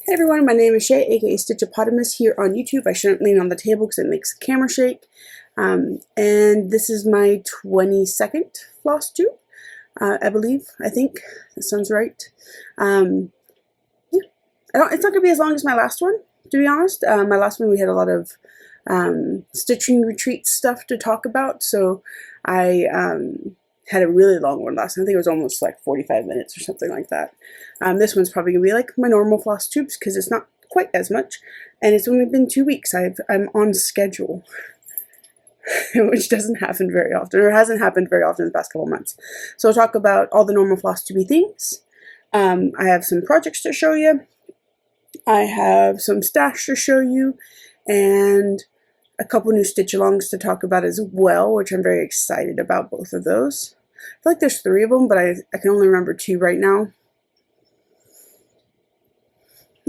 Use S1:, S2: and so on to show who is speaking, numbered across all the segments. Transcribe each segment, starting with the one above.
S1: Hey everyone, my name is Shay, aka Stitchopotamus, here on YouTube. I shouldn't lean on the table because it makes the camera shake. And this is my 22nd Flosstube, I think. That sounds right. Yeah. It's not going to be as long as my last one, to be honest. My last one we had a lot of stitching retreat stuff to talk about, so I had a really long one last time. I think it was almost like 45 minutes or something like that. This one's probably going to be like my normal floss tubes because it's not quite as much. And it's only been 2 weeks. I'm on schedule, which doesn't happen very often, or hasn't happened very often in the past couple months. So I'll talk about all the normal floss tubey things. I have some projects to show you. I have some stash to show you. And a couple new stitch-alongs to talk about as well, which I'm very excited about, both of those. I feel like there's 3 of them, but I can only remember 2 right now.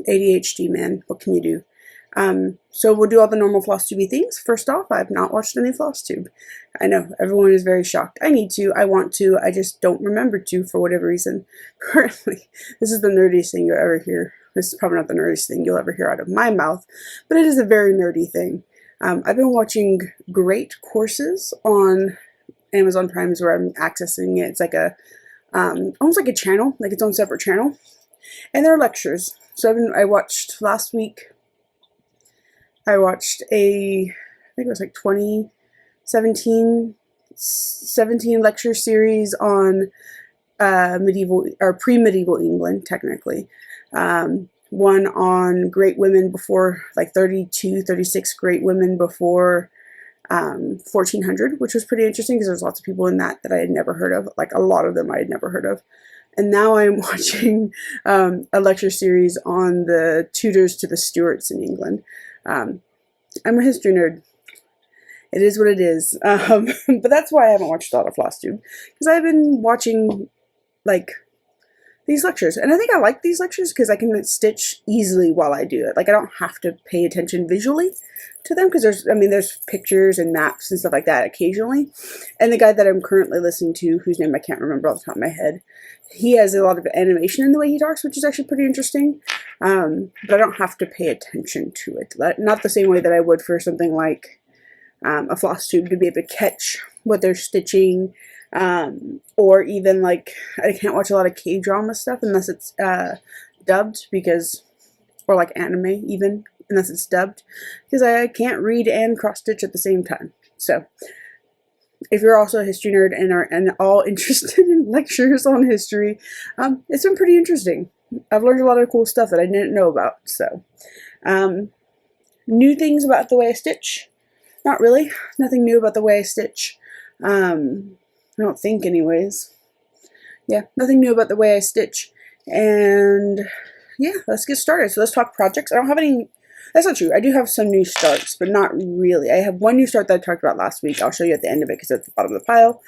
S1: ADHD, man. What can you do? So we'll do all the normal Flosstube things. First off, I've not watched any Flosstube. I know, everyone is very shocked. I need to, I want to, I just don't remember to for whatever reason. Currently, this is the nerdiest thing you'll ever hear. This is probably not the nerdiest thing you'll ever hear out of my mouth, but it is a very nerdy thing. I've been watching great courses on Amazon Prime is where I'm accessing it. It's like a, almost like a channel, like its own separate channel. And there are lectures. So I watched last week, I watched I think it was like 17 lecture series on medieval, or pre-medieval England, technically. One on great women before, like 32, 36 great women before 1400, which was pretty interesting because there's lots of people in that I had never heard of, like a lot of them I had never heard of. And now I'm watching a lecture series on the Tudors to the Stuarts in England. I'm a history nerd. It is what it is. But that's why I haven't watched a lot of Flosstube, because I've been watching like these lectures, and I think I like these lectures because I can stitch easily while I do it. Like, I don't have to pay attention visually to them because there's pictures and maps and stuff like that occasionally. And the guy that I'm currently listening to, whose name I can't remember off the top of my head, he has a lot of animation in the way he talks, which is actually pretty interesting. But I don't have to pay attention to it. Not the same way that I would for something like a Flosstube, to be able to catch what they're stitching. Or even like, I can't watch a lot of K-drama stuff unless it's dubbed, because, or like anime even, unless it's dubbed, because I can't read and cross-stitch at the same time. So if you're also a history nerd and are all interested in lectures on history, it's been pretty interesting. I've learned a lot of cool stuff that I didn't know about. So new things about the way I stitch? Not really. Nothing new about the way I stitch. I don't think, anyways. Yeah, nothing new about the way I stitch. And yeah, let's get started. So let's talk projects. I don't have any, that's not true. I do have some new starts, but not really. I have one new start that I talked about last week. I'll show you at the end of it because it's at the bottom of the pile,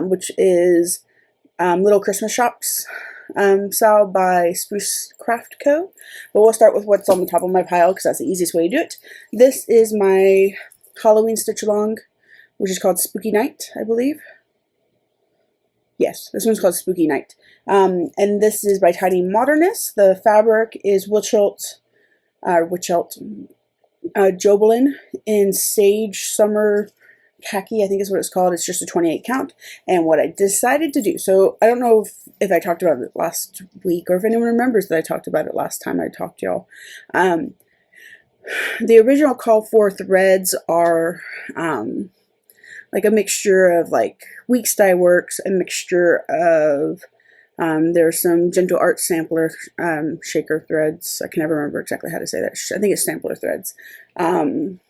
S1: which is Little Christmas Shops style by Spruce Craft Co. But we'll start with what's on the top of my pile because that's the easiest way to do it. This is my Halloween stitch along, which is called Spooky Night, I believe. Yes, this one's called Spooky Night. And this is by Tiny Modernist. The fabric is Jobelin in Sage Summer Khaki, I think is what it's called. It's just a 28 count. And what I decided to do, so I don't know if I talked about it last week, or if anyone remembers that I talked about it last time I talked to y'all. The original call for threads are like a mixture of like Weeks Dye Works, a mixture of there's some Gentle Art Sampler shaker threads. I can never remember exactly how to say that. I think it's sampler threads. Some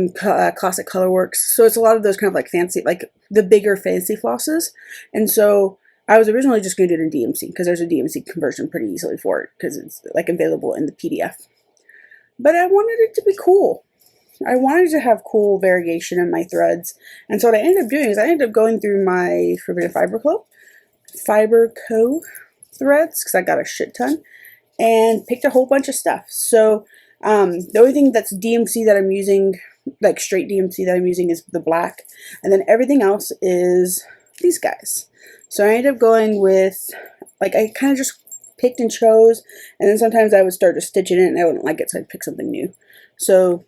S1: classic Colourworks. So it's a lot of those kind of like fancy, like the bigger fancy flosses. And so I was originally just going to do it in DMC because there's a DMC conversion pretty easily for it because it's like available in the PDF. But I wanted it to be cool. I wanted to have cool variation in my threads. And so what I ended up doing is I ended up going through my Forbidden Fiber Co. threads, because I got a shit ton, and picked a whole bunch of stuff. So the only thing that's DMC that I'm using, like straight DMC that I'm using, is the black. And then everything else is these guys. So I ended up going with, like, I kind of just picked and chose, and then sometimes I would start to stitch in it and I wouldn't like it, so I'd pick something new. So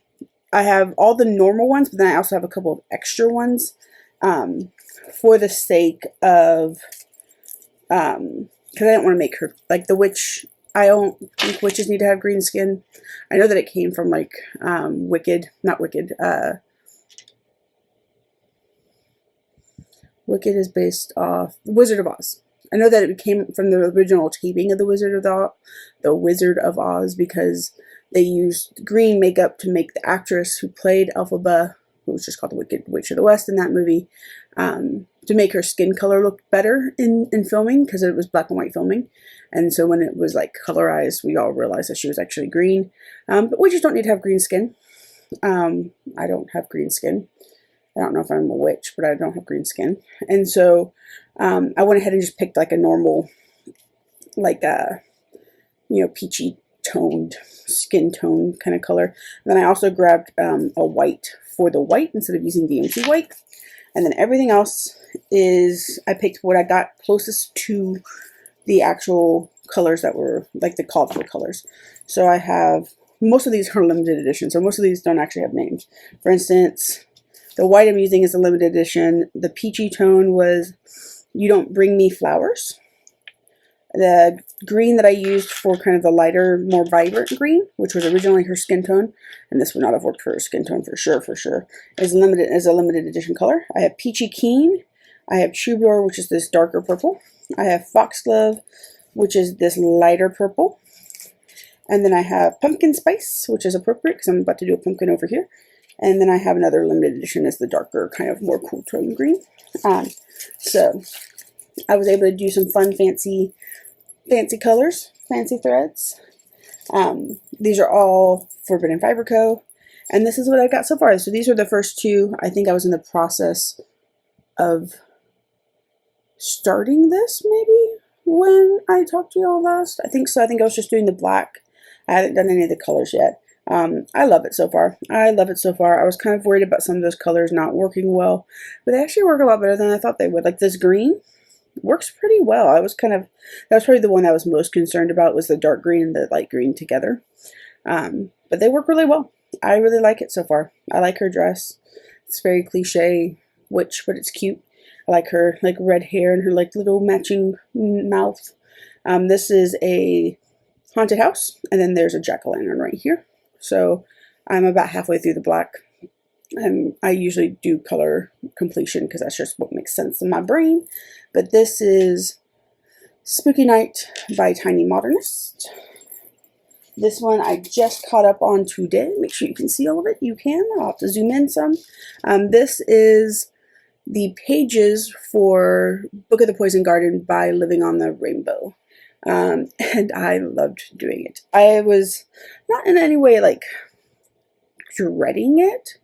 S1: I have all the normal ones, but then I also have a couple of extra ones for the sake of, because I don't want to make her, like the witch, I don't think witches need to have green skin. I know that it came from like Wicked is based off The Wizard of Oz. I know that it came from the original taping of The Wizard of Oz because they used green makeup to make the actress who played Elphaba, who was just called the Wicked Witch of the West in that movie, to make her skin color look better in filming, because it was black and white filming. And so when it was like colorized, we all realized that she was actually green. But witches don't need to have green skin. I don't have green skin. I don't know if I'm a witch, but I don't have green skin. And so I went ahead and just picked like a normal, like peachy toned skin tone kind of color. And then I also grabbed a white for the white instead of using DMC white. And then everything else is, I picked what I got closest to the actual colors that were like the called for colors. So I have, most of these are limited edition, so most of these don't actually have names. For instance, the white I'm using is a limited edition. The peachy tone was You Don't Bring Me Flowers. The green that I used for kind of the lighter, more vibrant green, which was originally her skin tone, and this would not have worked for her skin tone for sure, is a limited edition color. I have Peachy Keen. I have Troubadour, which is this darker purple. I have Foxglove, which is this lighter purple. And then I have Pumpkin Spice, which is appropriate because I'm about to do a pumpkin over here. And then I have another limited edition as the darker, kind of more cool tone green. So I was able to do some fun, fancy colors, fancy threads. These are all Forbidden Fiber Co. And this is what I got so far. So these are the first two. I think I was in the process of starting this maybe when I talked to y'all last. I think so. I think I was just doing the black. I haven't done any of the colors yet. I love it so far. I was kind of worried about some of those colors not working well, but they actually work a lot better than I thought they would. Like this green works pretty well. That was probably the one I was most concerned about, was the dark green and the light green together. But they work really well. I really like it so far. I like her dress. It's very cliche witch, but it's cute. I like her like red hair and her like little matching mouth. This is a haunted house, and then there's a jack-o'-lantern right here. So I'm about halfway through the black. I usually do color completion because that's just what makes sense in my brain. But this is Spooky Night by Tiny Modernist. This one I just caught up on today. Make sure you can see all of it. You can. I'll have to zoom in some. This is the pages for Book of the Poison Garden by Living on the Rainbow. And I loved doing it. I was not in any way like dreading it.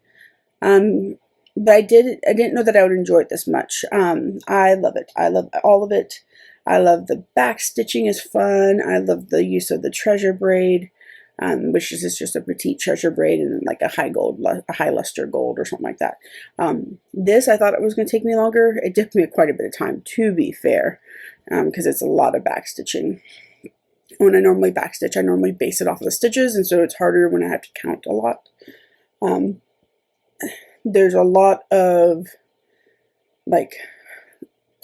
S1: But I didn't know that I would enjoy it this much. I love it. I love all of it. I love the back stitching is fun. I love the use of the treasure braid, which is just a petite treasure braid and like a high luster gold or something like that. This, I thought it was going to take me longer. It took me quite a bit of time, to be fair, because it's a lot of back stitching. When I normally back stitch, I normally base it off of the stitches, and so it's harder when I have to count a lot. There's a lot of like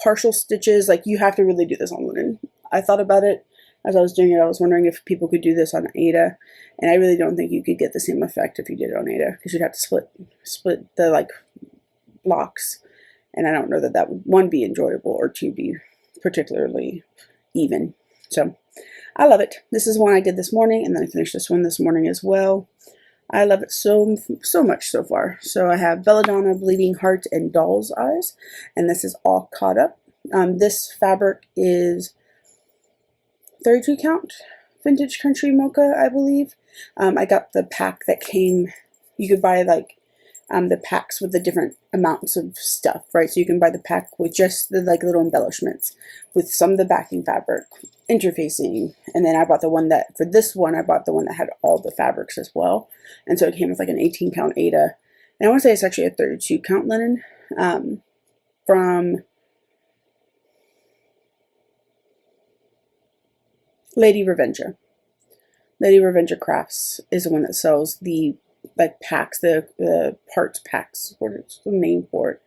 S1: partial stitches. Like you have to really do this on linen. I thought about it as I was doing it. I was wondering if people could do this on Aida, and I really don't think you could get the same effect if you did it on Aida, because you'd have to split the like blocks, and I don't know that would, one, be enjoyable, or two, be particularly even. So I love it. This is one I did this morning, and then I finished this one this morning as well. I love it so much so far. So I have Belladonna, Bleeding Heart, and Doll's Eyes, and this is all caught up. This fabric is 32 count Vintage Country Mocha, I believe. I got the pack that came, you could buy like the packs with the different amounts of stuff, right? So you can buy the pack with just the like little embellishments, with some of the backing fabric, interfacing, and then I bought the one that, for this one, I bought the one that had all the fabrics as well. And so it came with like an 18 count Aida. And I want to say it's actually a 32 count linen from, Lady Revenga. Lady Revenga Crafts is the one that sells the like packs, the parts packs. What's the name for it?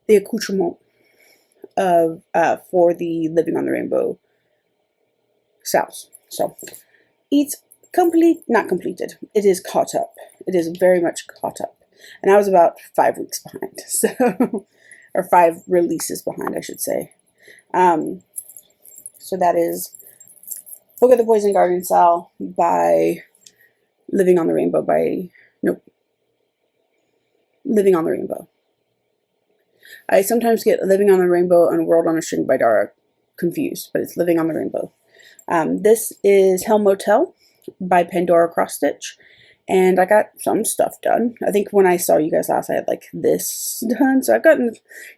S1: The accoutrement of for the Living on the Rainbow sales. So it's not completed. It is caught up. It is very much caught up. And I was about 5 weeks behind, so or 5 releases behind, I should say. So that is Book of the Poison Garden Sal by Living on the Rainbow Living on the Rainbow. I sometimes get Living on the Rainbow and World on a String by Dara confused, but it's Living on the Rainbow. This is Motel by PandoraXStitch, and I got some stuff done. I think when I saw you guys last, I had like this done, so I've gotten,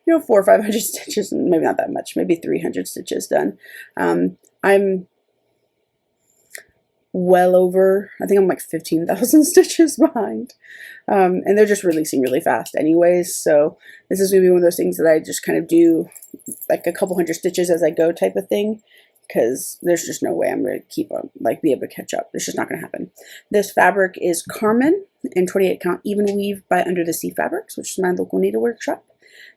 S1: 400 or 500 stitches, maybe not that much, maybe 300 stitches done. I'm well over, I think I'm like 15,000 stitches behind, and they're just releasing really fast anyways, so this is going to be one of those things that I just kind of do like a couple hundred stitches as I go type of thing, because there's just no way I'm going to keep up, like be able to catch up. It's just not going to happen. This fabric is Carmen in 28 count even weave by Under the Sea Fabrics, which is my local needlework shop.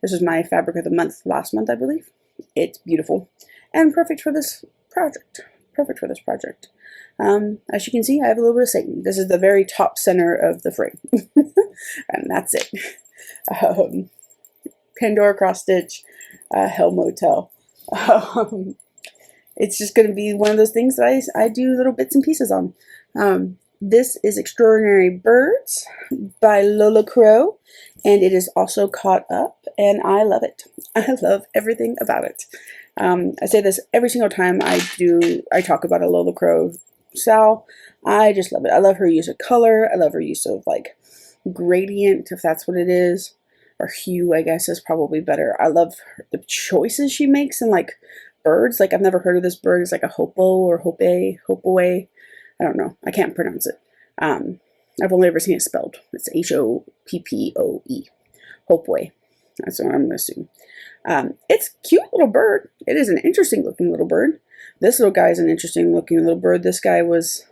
S1: This was my fabric of the month last month, I believe. It's beautiful and perfect for this project. As you can see, I have a little bit of Satan. This is the very top center of the frame. And that's it. PandoraXStitch, Motel. It's just going to be one of those things that I do little bits and pieces on. This is Extraordinary Birds by Lola Crow, and it is also caught up, and I love it. I love everything about it. I say this every single time I talk about a Lola Crow Sal. I just love it. I love her use of color. I love her use of like gradient, if that's what it is, or hue, I guess is probably better. I love the choices she makes and like birds. Like I've never heard of this bird. It's like a hopo or hopoe. I don't know. I can't pronounce it. I've only ever seen it spelled. It's Hoppoe. Hopoe. That's what I'm going to assume. It's a cute little bird. It is an interesting looking little bird. This little guy is an interesting looking little bird. This guy was,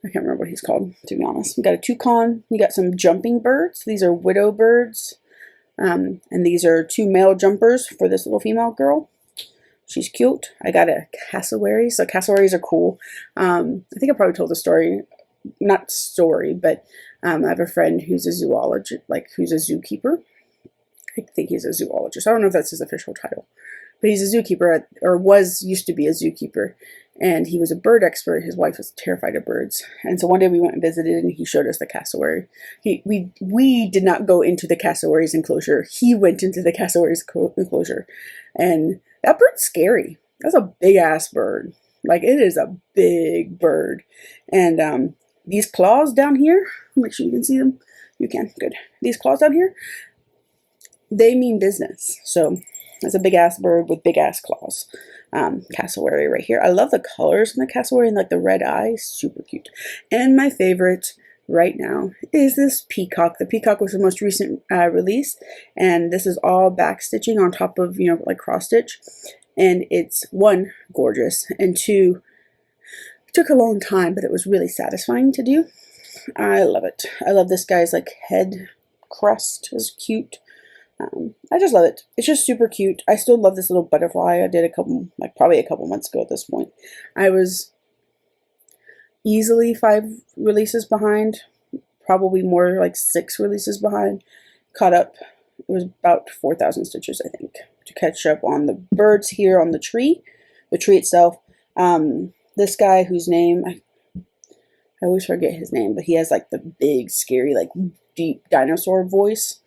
S1: I can't remember what he's called, to be honest. We got a toucan. We got some jumping birds. These are widow birds. And these are 2 male jumpers for this little female girl. She's cute. I got a cassowary. So cassowaries are cool. I think I probably told the story. Not story, but I have a friend who's a zoologist, like who's a zookeeper. I think he's a zoologist. I don't know if that's his official title, but he's a zookeeper, or used to be a zookeeper, and he was a bird expert. His wife was terrified of birds, and so one day we went and visited, and he showed us the cassowary. We did not go into the cassowary's enclosure. He went into the cassowary's enclosure, and that bird's scary. That's a big ass bird. Like it is a big bird, and these claws down here. Make sure you can see them. You can. Good. These claws down here, they mean business. So it's a big ass bird with big ass claws. Cassowary right here. I love the colors in the cassowary and like the red eyes. Super cute. And my favorite right now is this peacock. The peacock was the most recent release, and this is all back stitching on top of, like cross stitch. And it's 1, gorgeous, and 2, it took a long time, but it was really satisfying to do. I love it. I love this guy's like head crest is cute. I just love it. It's just super cute. I still love this little butterfly. I did probably a couple months ago at this point. I was easily 5 releases behind, probably more like 6 releases behind. Caught up. It was about 4,000 stitches, I think, to catch up on the birds here on the tree itself. This guy whose name, I always forget his name, but he has like the big, scary, like deep dinosaur voice,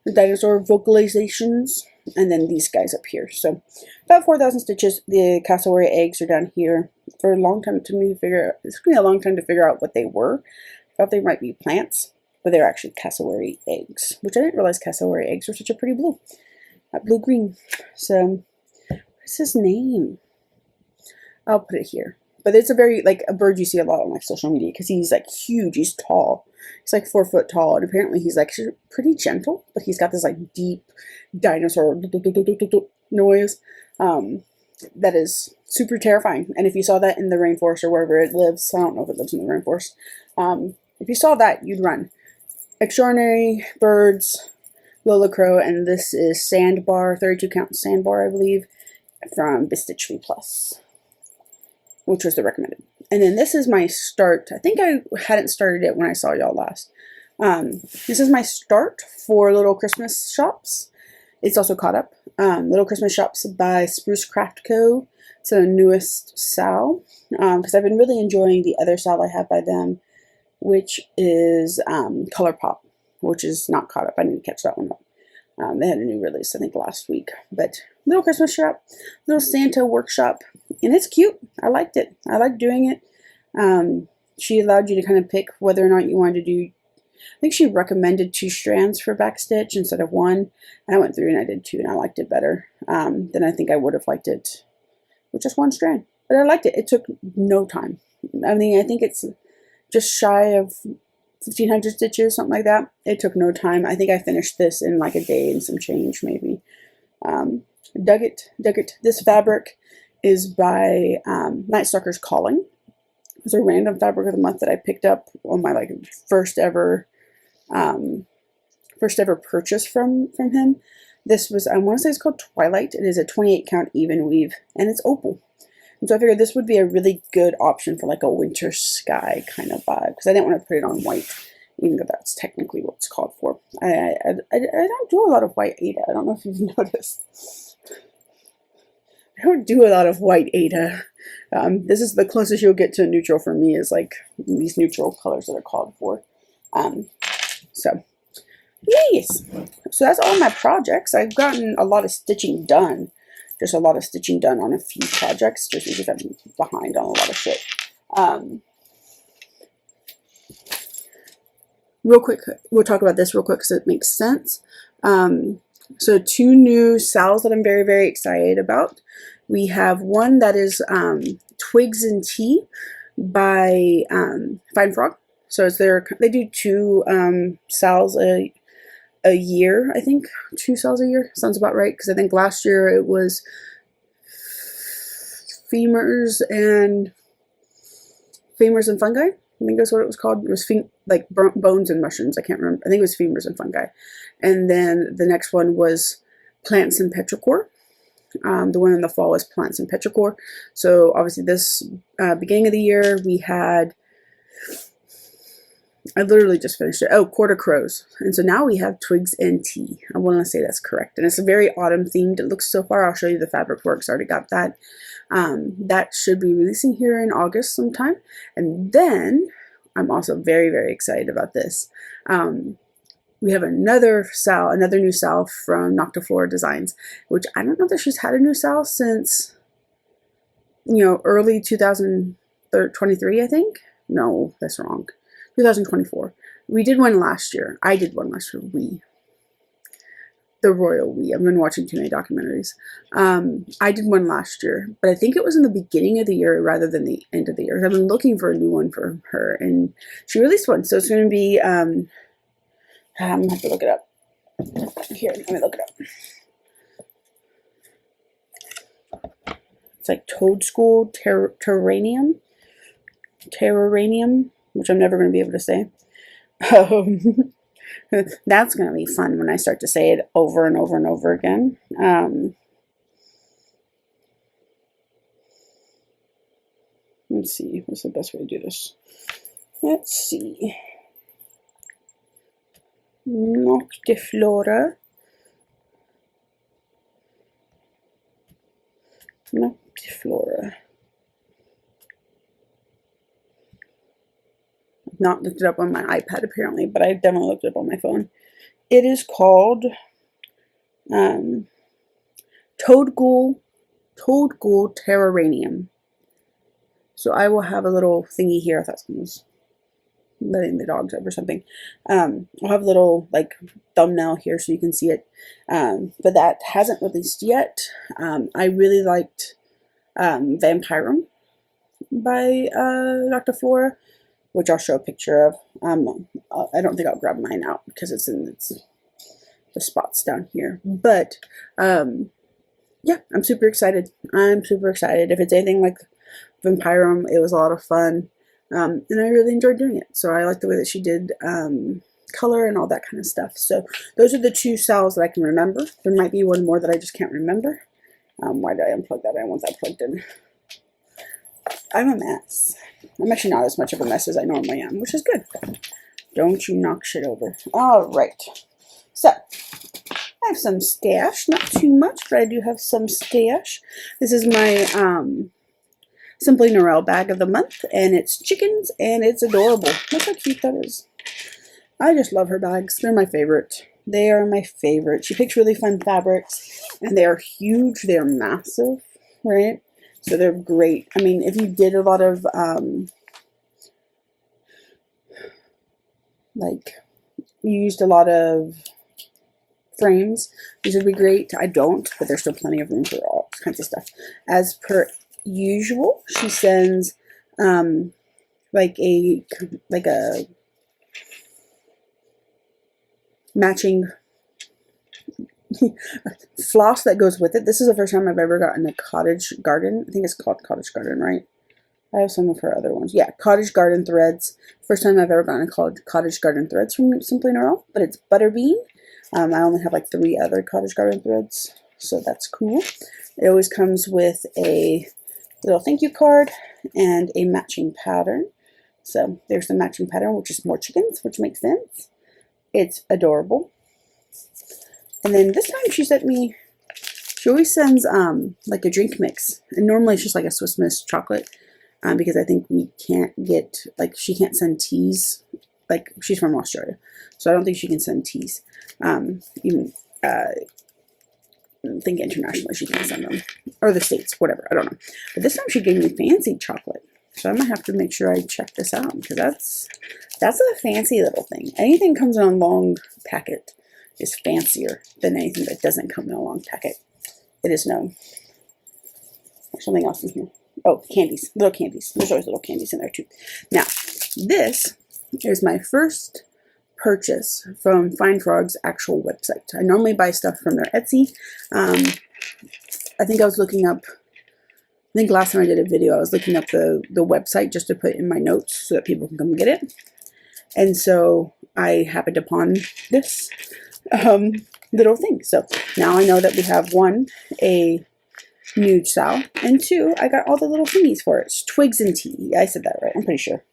S1: the dinosaur vocalizations, and then these guys up here. So about 4,000 stitches. The cassowary eggs are down here. For a long time it's going to be a long time to figure out what they were. I thought they might be plants, but they're actually cassowary eggs, which I didn't realize cassowary eggs were such a pretty blue. Blue-green. So, what's his name? I'll put it here. But it's a very, like, a bird you see a lot on, like, social media, because he's, like, huge. He's tall. He's, like, 4 foot tall, and apparently he's, like, pretty gentle, but he's got this, like, deep dinosaur noise that is super terrifying. And if you saw that in the rainforest or wherever it lives, I don't know if it lives in the rainforest, if you saw that, you'd run. Extraordinary Birds, Lola Crow, and this is Sandbar, 32 count Sandbar, I believe, from BeStitchMe Plus, which was the recommended. And then this is my start. I think I hadn't started it when I saw y'all last. This is my start for Little Christmas Shops. It's also caught up. Little Christmas Shops by Spruce Craft Co. It's the newest SAL, because I've been really enjoying the other SAL I have by them, which is Colourpop, which is not caught up. I need to catch that one up. They had a new release, I think, last week. But Little Christmas Shop, Little Santa Workshop, and it's cute. I liked it. I liked doing it. She allowed you to kind of pick whether or not you wanted to do, I think she recommended 2 strands for backstitch instead of 1. And I went through and I did 2, and I liked it better than I think I would have liked it with just 1 strand. But I liked it. It took no time. I mean, I think it's just shy of 1,500 stitches, something like that. It took no time. I think I finished this in like a day and some change, maybe. Dug it. This fabric is by Nightstalker's Calling. It's a random fabric of the month that I picked up on my like first ever purchase from him. This was, I want to say it's called Twilight. It is a 28 count even weave, and it's opal. And so I figured this would be a really good option for like a winter sky kind of vibe, because I didn't want to put it on white, even though that's technically what it's called for. I don't do a lot of white Ada. I don't know if you've noticed. I don't do a lot of white Ada. This is the closest you'll get to a neutral for me, is like these neutral colors that are called for. So yes, so that's all my projects. I've gotten a lot of stitching done. Just a lot of stitching done on a few projects, just because I'm behind on a lot of shit. Real quick, we'll talk about this real quick because it makes sense. So 2 new SALs that I'm very, very excited about. We have one that is Twigs and Tea by Fine Frog. So it's they do 2 SALs a year, I think. 2 SALs a year sounds about right, because I think last year it was femurs and fungi. I think that's what it was called. It was like bones and mushrooms. I can't remember. I think it was femurs and fungi. And then the next one was plants and petrichor. The one in the fall was plants and petrichor. So obviously this beginning of the year we had, I literally just finished it. Oh, quarter crows. And so now we have Twigs and Tea. I want to say that's correct. And it's a very autumn themed. It looks so far. I'll show you the fabric works. I already got that. That should be releasing here in August sometime. And then I'm also very, very excited about this. We have another new SAL from Noctiflora Designs, which I don't know that she's had a new SAL since, early 2023, I think. No, that's wrong. 2024. We did one last year. I did one last year. The royal we. I've been watching too many documentaries. I did one last year, but I think it was in the beginning of the year rather than the end of the year. I've been looking for a new one for her, and she released one. So it's going to be, I'm going to have to look it up. Here, let me look it up. It's like Toad School Terrarium, which I'm never going to be able to say. That's going to be fun when I start to say it over and over and over again. Let's see. What's the best way to do this? Let's see. Noctiflora. Not looked it up on my iPad apparently, but I definitely looked it up on my phone. It is called Toad Ghoul Terrarium. So I will have a little thingy here. I thought someone was letting the dogs up or something. I'll have a little like thumbnail here so you can see it. But that hasn't released yet. I really liked Vampirum by Noctiflora, which I'll show a picture of. I don't think I'll grab mine out because it's in the spots down here. But yeah, I'm super excited. I'm super excited. If it's anything like Vampirum, it was a lot of fun. And I really enjoyed doing it. So I like the way that she did color and all that kind of stuff. So those are the 2 cells that I can remember. There might be one more that I just can't remember. Why did I unplug that? I want that plugged in. I'm a mess. I'm actually not as much of a mess as I normally am, which is good. Don't you knock shit over. All right. So I have some stash. Not too much, but I do have some stash. This is my Simply Narelle bag of the month, and it's chickens, and it's adorable. Look how cute that is. I just love her bags. They're my favorite. They are my favorite. She picks really fun fabrics, and they are huge. They're massive, right? So they're great. I mean, if you did a lot of, like, you used a lot of frames, these would be great. I don't, but there's still plenty of room for all kinds of stuff. As per usual, she sends like a matching floss that goes with it. This is the first time I've ever gotten a cottage garden. I think it's called cottage garden, right? I have some of her other ones. Yeah, cottage garden threads. First time I've ever gotten cottage garden threads from Simply Narelle, but it's butterbean. I only have like 3 other cottage garden threads, so that's cool. It always comes with a little thank you card and a matching pattern. So there's the matching pattern, which is more chickens, which makes sense. It's adorable. And then this time she sent me, she always sends like a drink mix. And normally it's just like a Swiss Miss chocolate, because I think we can't get, like, she can't send teas. Like, she's from Australia, so I don't think she can send teas. Even I think internationally she can send them, or the States, whatever, I don't know. But this time she gave me fancy chocolate, so I might have to make sure I check this out, because that's a fancy little thing. Anything comes in a long packet is fancier than anything that doesn't come in a long packet. It is known. There's something else in here. Oh, candies, little candies. There's always little candies in there too. Now, this is my first purchase from Find Frog's actual website. I normally buy stuff from their Etsy. I think I was looking up, I think last time I did a video, I was looking up the website just to put in my notes so that people can come get it. And so I happened upon this little thing. So now I know that we have 1, a nude sow, and 2, I got all the little thingies for it. Twigs and tea. I said that right, I'm pretty sure.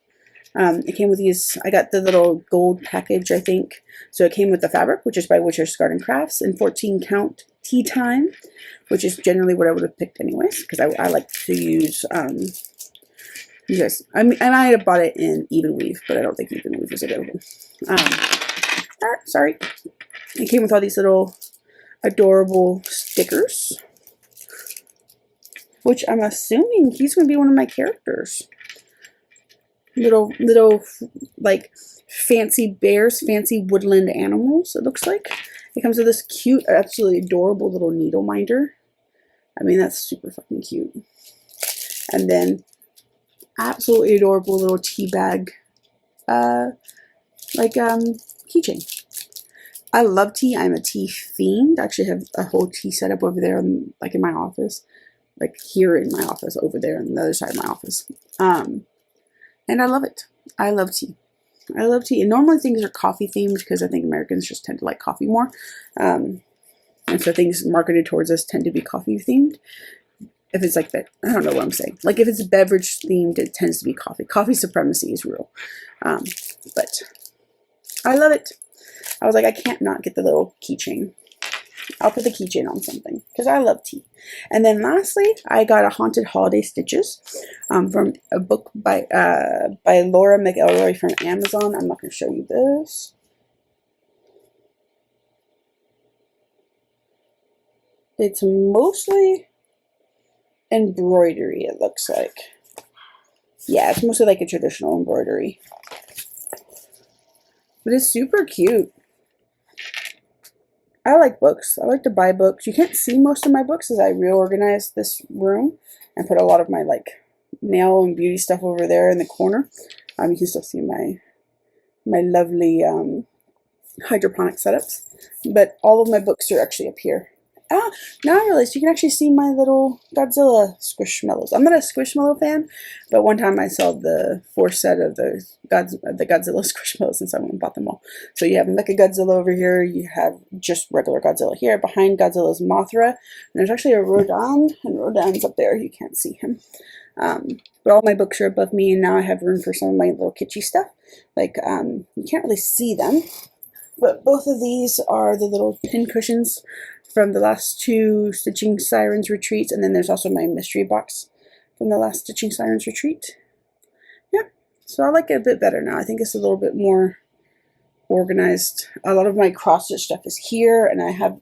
S1: It came with these, I got the little gold package, I think. So it came with the fabric, which is by Witcher's Garden Crafts, and 14 count tea time, which is generally what I would have picked anyways, because I like to use, you guys, I might have bought it in Even Weave, but I don't think Even Weave is available. Sorry. It came with all these little adorable stickers, which I'm assuming he's going to be one of my characters. Little, like, fancy bears, fancy woodland animals, it looks like. It comes with this cute, absolutely adorable little needle minder. I mean, that's super fucking cute. And then, absolutely adorable little tea bag, keychain. I love tea. I'm a tea fiend. I actually have a whole tea setup over there, like in my office. Like here in my office, over there on the other side of my office. And I love it. I love tea. I love tea. And normally things are coffee themed because I think Americans just tend to like coffee more. And so things marketed towards us tend to be coffee themed. If it's like that, I don't know what I'm saying. Like if it's beverage themed, it tends to be coffee. Coffee supremacy is real. But I love it. I was like, I can't not get the little keychain. I'll put the keychain on something because I love tea. And then lastly, I got a Haunted Holiday Stitches from a book by Laura McElroy from Amazon. I'm not going to show you this. It's mostly embroidery, it looks like. Yeah, it's mostly like a traditional embroidery. But it's super cute. I like books. I like to buy books. You can't see most of my books as I reorganized this room and put a lot of my like nail and beauty stuff over there in the corner. You can still see my lovely hydroponic setups. But all of my books are actually up here. Ah, now I realized you can actually see my little Godzilla Squishmallows. I'm not a Squishmallow fan, but one time I saw the 4 set of the Godzilla Squishmallows, and so I went and bought them all. So you have Mecha Godzilla over here, you have just regular Godzilla here. Behind Godzilla is Mothra, and there's actually a Rodan, and Rodan's up there. You can't see him. But all my books are above me, and now I have room for some of my little kitschy stuff. Like, you can't really see them, but both of these are the little pin cushions from the last 2 Stitching Sirens retreats, and then there's also my mystery box from the last Stitching Sirens retreat. Yeah, so I like it a bit better now. I think it's a little bit more organized. A lot of my cross-stitch stuff is here, and I have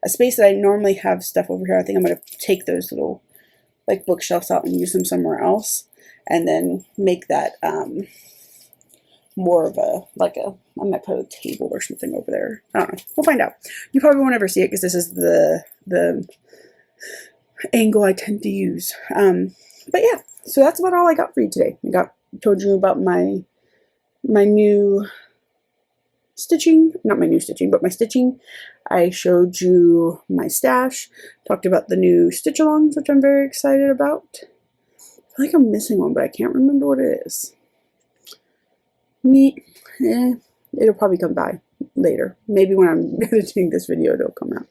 S1: a space that I normally have stuff over here. I think I'm going to take those little like bookshelves out and use them somewhere else, and then make that more of a, like a, I might put a table or something over there. I don't know. We'll find out. You probably won't ever see it because this is the angle I tend to use. But yeah, so that's about all I got for you today. Told you about my new stitching, not my new stitching, but my stitching. I showed you my stash, talked about the new stitch-alongs, which I'm very excited about. I feel like I'm missing one, but I can't remember what it is. It'll probably come by later. Maybe when I'm editing this video, it'll come out.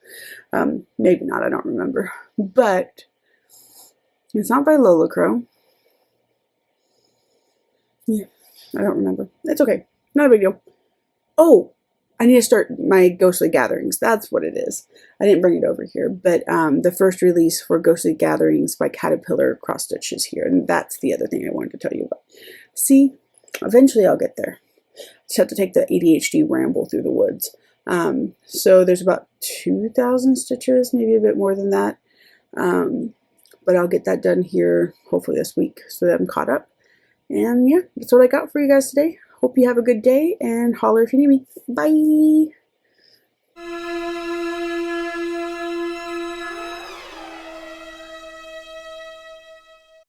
S1: Maybe not, I don't remember. But it's not by Lola Crow. Yeah, I don't remember. It's okay. Not a big deal. Oh, I need to start my Ghostly Gatherings. That's what it is. I didn't bring it over here, but the first release for Ghostly Gatherings by Caterpillar Crossstitch is here, and that's the other thing I wanted to tell you about. See, eventually I'll get there. Just have to take the ADHD ramble through the woods. So there's about 2,000 stitches, maybe a bit more than that. But I'll get that done here hopefully this week so that I'm caught up. And yeah, that's what I got for you guys today. Hope you have a good day, and holler if you need me. Bye!